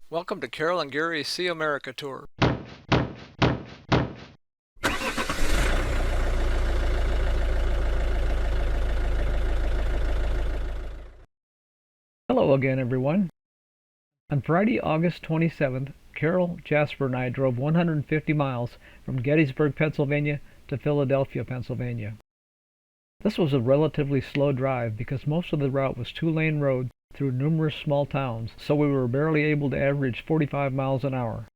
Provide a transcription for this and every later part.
Welcome to Carol and Gary's See America Tour. Hello again, everyone. On Friday, August 27th, Carol, Jasper, and I drove 150 miles from Gettysburg, Pennsylvania to Philadelphia, Pennsylvania. This was a relatively slow drive because most of the route was two-lane road through numerous small towns, so we were barely able to average 45 miles an hour.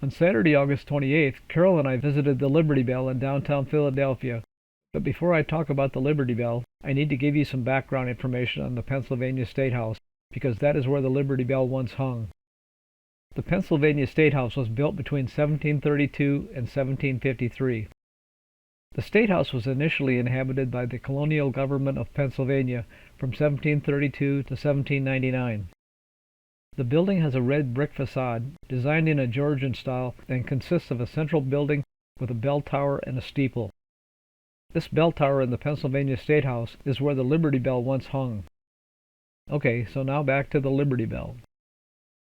On Saturday, August 28th, Carol and I visited the Liberty Bell in downtown Philadelphia. But before I talk about the Liberty Bell, I need to give you some background information on the Pennsylvania State House, because that is where the Liberty Bell once hung. The Pennsylvania State House was built between 1732 and 1753. The State House was initially inhabited by the colonial government of Pennsylvania from 1732 to 1799. The building has a red brick facade, designed in a Georgian style, and consists of a central building with a bell tower and a steeple. This bell tower in the Pennsylvania State House is where the Liberty Bell once hung. Okay, so now back to the Liberty Bell.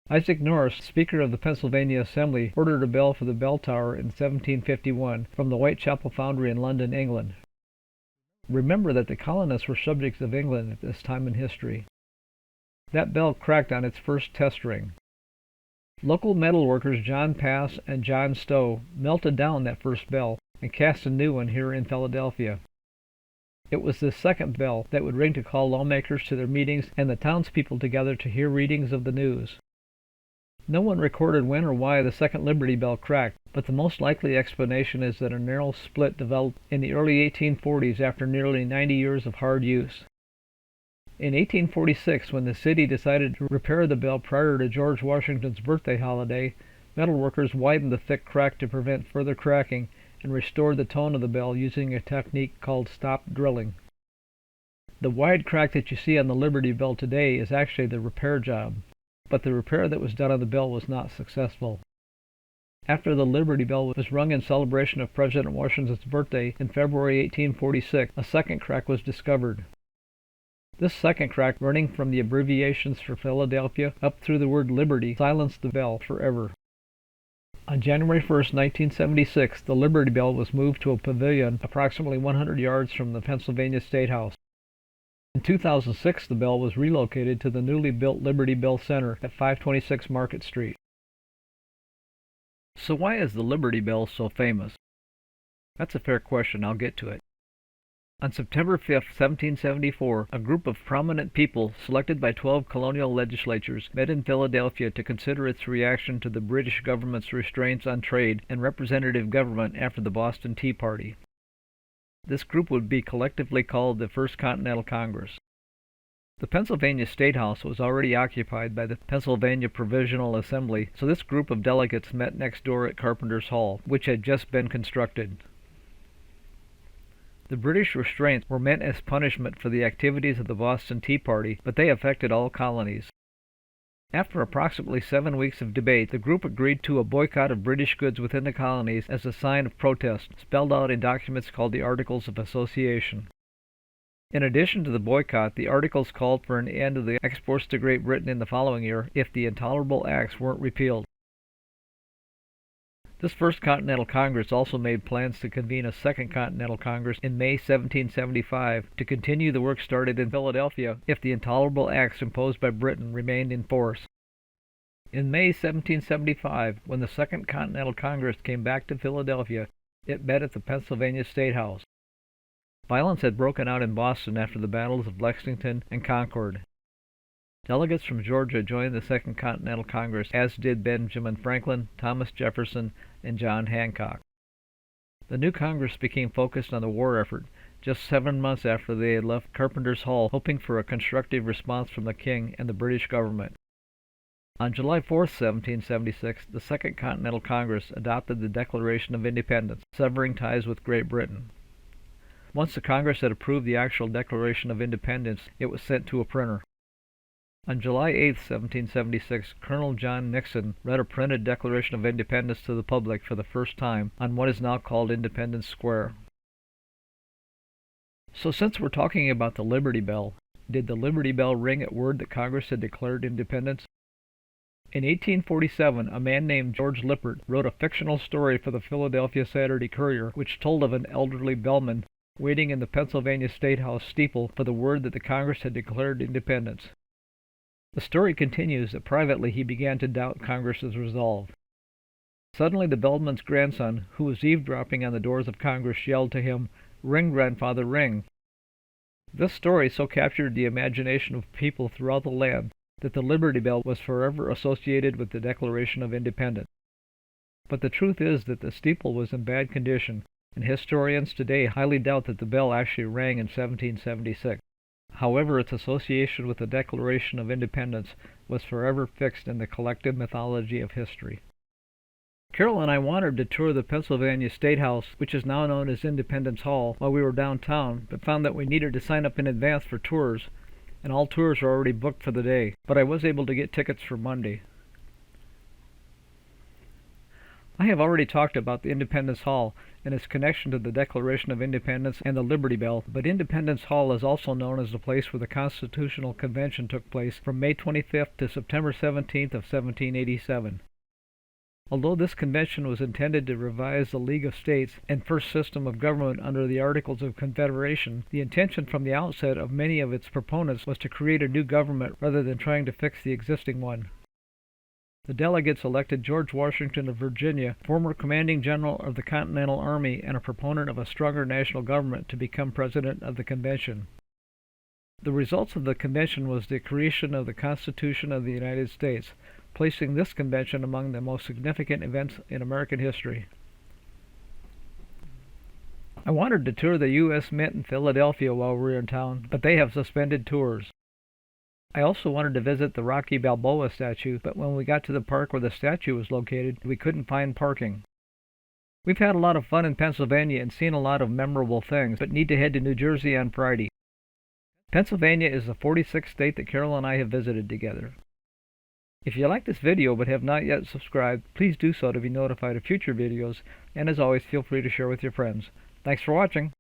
Isaac Norris, Speaker of the Pennsylvania Assembly, ordered a bell for the bell tower in 1751 from the Whitechapel Foundry in London, England. Remember that the colonists were subjects of England at this time in history. That bell cracked on its first test ring. Local metalworkers John Pass and John Stowe melted down that first bell and cast a new one here in Philadelphia. It was this second bell that would ring to call lawmakers to their meetings and the townspeople together to hear readings of the news. No one recorded when or why the second Liberty Bell cracked, but the most likely explanation is that a narrow split developed in the early 1840s after nearly 90 years of hard use. In 1846, when the city decided to repair the bell prior to George Washington's birthday holiday, metalworkers widened the thick crack to prevent further cracking and restored the tone of the bell using a technique called stop drilling. The wide crack that you see on the Liberty Bell today is actually the repair job, but the repair that was done on the bell was not successful. After the Liberty Bell was rung in celebration of President Washington's birthday in February 1846, a second crack was discovered. This second crack, running from the abbreviations for Philadelphia up through the word Liberty, silenced the bell forever. On January 1, 1976, the Liberty Bell was moved to a pavilion approximately 100 yards from the Pennsylvania State House. In 2006, the bell was relocated to the newly built Liberty Bell Center at 526 Market Street. So why is the Liberty Bell so famous? That's a fair question. I'll get to it. On September 5, 1774, a group of prominent people, selected by 12 colonial legislatures, met in Philadelphia to consider its reaction to the British government's restraints on trade and representative government after the Boston Tea Party. This group would be collectively called the First Continental Congress. The Pennsylvania State House was already occupied by the Pennsylvania Provisional Assembly, so this group of delegates met next door at Carpenter's Hall, which had just been constructed. The British restraints were meant as punishment for the activities of the Boston Tea Party, but they affected all colonies. After approximately 7 weeks of debate, the group agreed to a boycott of British goods within the colonies as a sign of protest, spelled out in documents called the Articles of Association. In addition to the boycott, the articles called for an end of the exports to Great Britain in the following year if the intolerable acts weren't repealed. This First Continental Congress also made plans to convene a Second Continental Congress in May 1775 to continue the work started in Philadelphia if the intolerable acts imposed by Britain remained in force. In May 1775, when the Second Continental Congress came back to Philadelphia, it met at the Pennsylvania State House. Violence had broken out in Boston after the battles of Lexington and Concord. Delegates from Georgia joined the Second Continental Congress, as did Benjamin Franklin, Thomas Jefferson, and John Hancock. The new Congress became focused on the war effort, just 7 months after they had left Carpenter's Hall, hoping for a constructive response from the King and the British government. On July 4, 1776, the Second Continental Congress adopted the Declaration of Independence, severing ties with Great Britain. Once the Congress had approved the actual Declaration of Independence, it was sent to a printer. On July 8, 1776, Colonel John Nixon read a printed Declaration of Independence to the public for the first time on what is now called Independence Square. So since we're talking about the Liberty Bell, did the Liberty Bell ring at word that Congress had declared independence? In 1847, a man named George Lippert wrote a fictional story for the Philadelphia Saturday Courier, which told of an elderly bellman waiting in the Pennsylvania State House steeple for the word that the Congress had declared independence. The story continues that privately he began to doubt Congress's resolve. Suddenly the bellman's grandson, who was eavesdropping on the doors of Congress, yelled to him, "Ring, grandfather, ring." This story so captured the imagination of people throughout the land that the Liberty Bell was forever associated with the Declaration of Independence. But the truth is that the steeple was in bad condition, and historians today highly doubt that the bell actually rang in 1776. However, its association with the Declaration of Independence was forever fixed in the collective mythology of history. Carol and I wanted to tour the Pennsylvania State House, which is now known as Independence Hall, while we were downtown, but found that we needed to sign up in advance for tours, and all tours are already booked for the day, but I was able to get tickets for Monday. I have already talked about the Independence Hall and its connection to the Declaration of Independence and the Liberty Bell, but Independence Hall is also known as the place where the Constitutional Convention took place from May 25th to September 17th of 1787. Although this convention was intended to revise the League of States and first system of government under the Articles of Confederation, the intention from the outset of many of its proponents was to create a new government rather than trying to fix the existing one. The delegates elected George Washington of Virginia, former commanding general of the Continental Army and a proponent of a stronger national government, to become president of the convention. The results of the convention was the creation of the Constitution of the United States, placing this convention among the most significant events in American history. I wanted to tour the U.S. Mint in Philadelphia while we were in town, but they have suspended tours. I also wanted to visit the Rocky Balboa statue, but when we got to the park where the statue was located, we couldn't find parking. We've had a lot of fun in Pennsylvania and seen a lot of memorable things, but need to head to New Jersey on Friday. Pennsylvania is the 46th state that Carol and I have visited together. If you like this video but have not yet subscribed, please do so to be notified of future videos, and as always, feel free to share with your friends. Thanks for watching!